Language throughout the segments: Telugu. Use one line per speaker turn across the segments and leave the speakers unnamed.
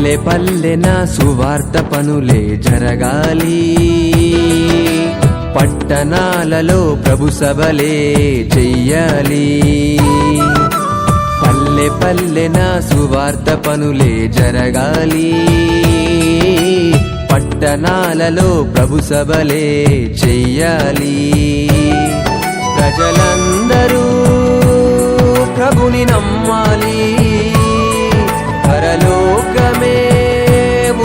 పల్లె పల్లెన సువార్త పనులే జరగాలి, పట్టణాలలో ప్రభు సభలే చెయ్యాలి. పల్లె పల్లెన సువార్త పనులే జరగాలి, పట్టణాలలో ప్రభు సభలే చెయ్యాలి. ప్రజలందరూ ప్రభుని నమ్మాలి, పరలోకమే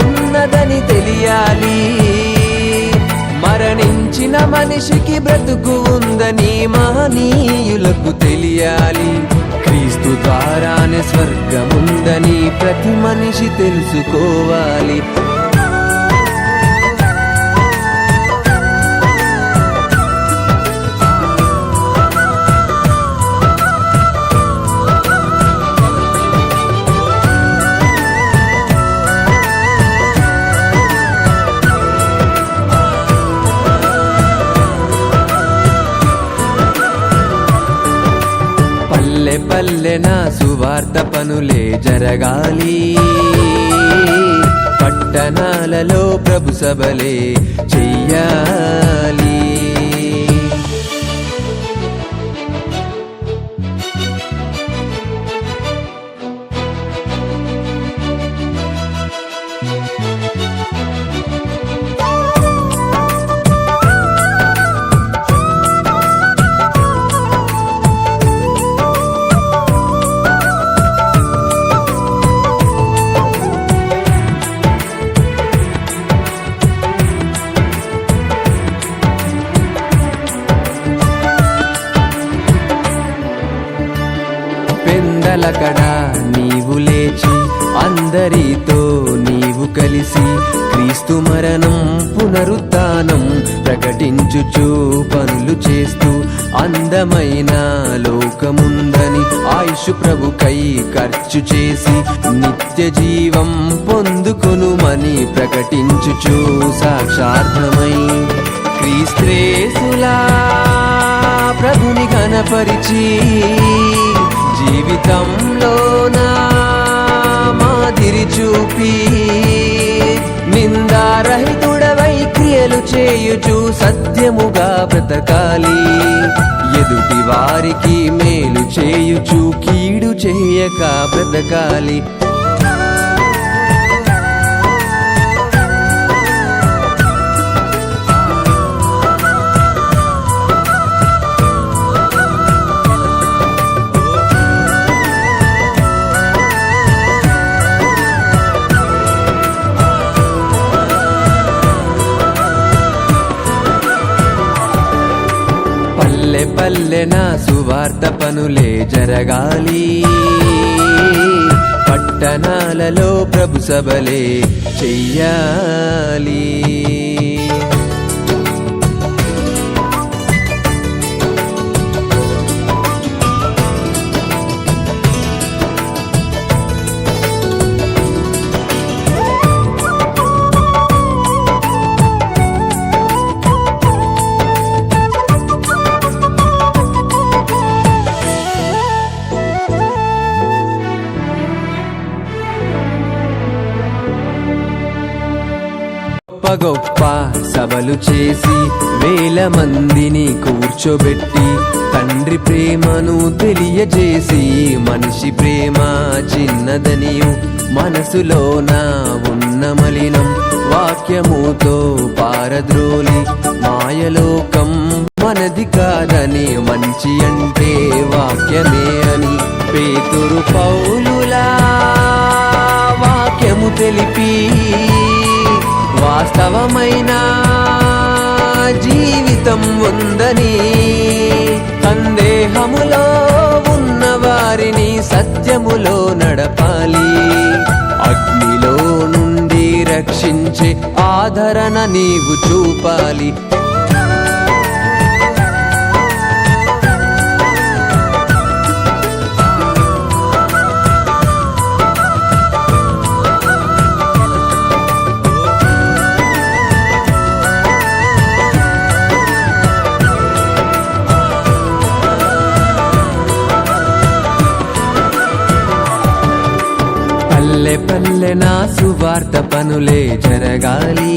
ఉన్నదని తెలియాలి. మరణించిన మనిషికి బ్రతుకు ఉందని మహనీయులకు తెలియాలి. క్రీస్తు ద్వారానే స్వర్గముందని ప్రతి మనిషి తెలుసుకోవాలి. పల్లె పల్లెన సువార్త పనులే జరగాలి, పట్టణాలలో ప్రభు సభలే చెయ్యాలి. పెందలకడా నీవు లేచి అందరితో నీవు కలిసి క్రీస్తు మరణం పునరుత్థానం ప్రకటించుచు పనులు చేస్తూ అందమైన లోకముందని ఆయుష్ ప్రభుకై ఖర్చు చేసి నిత్య జీవం పొందుకొనుమని ప్రకటించుచు సాక్షార్థమై క్రీస్తులా ప్రభుని కనపరిచి జీవితంలోన మాదిరి చూపి నిందారహితుడవై క్రియలు చేయుచు సత్యముగా బ్రతకాలి. ఎదుటి వారికి మేలు చేయుచు కీడు చేయక బ్రతకాలి. పల్లె పల్లెన సువార్త పనులే జరగాలి, పట్టణాలలో ప్రభు సభలే చెయ్యాలి. గొప్ప గొప్ప సభలు చేసి వేల మందిని కూర్చోబెట్టి తండ్రి ప్రేమను తెలియజేసి మనిషి ప్రేమ చిన్నదనియు మనసులోన ఉన్న మలినం వాక్యముతో పారద్రోలి మాయలోకం మనది కాదని మంచి అంటే వాక్యమే అని పేతురు పౌలులా వాక్యము తెలిపి వాస్తవమైన జీవితం ఉందని సందేహములో ఉన్న వారిని సత్యములో నడపాలి. అగ్నిలో నుండి రక్షించే ఆదరణ నీవు చూపాలి. పల్లె పల్లె నా సువార్త పనులే జరగాలి.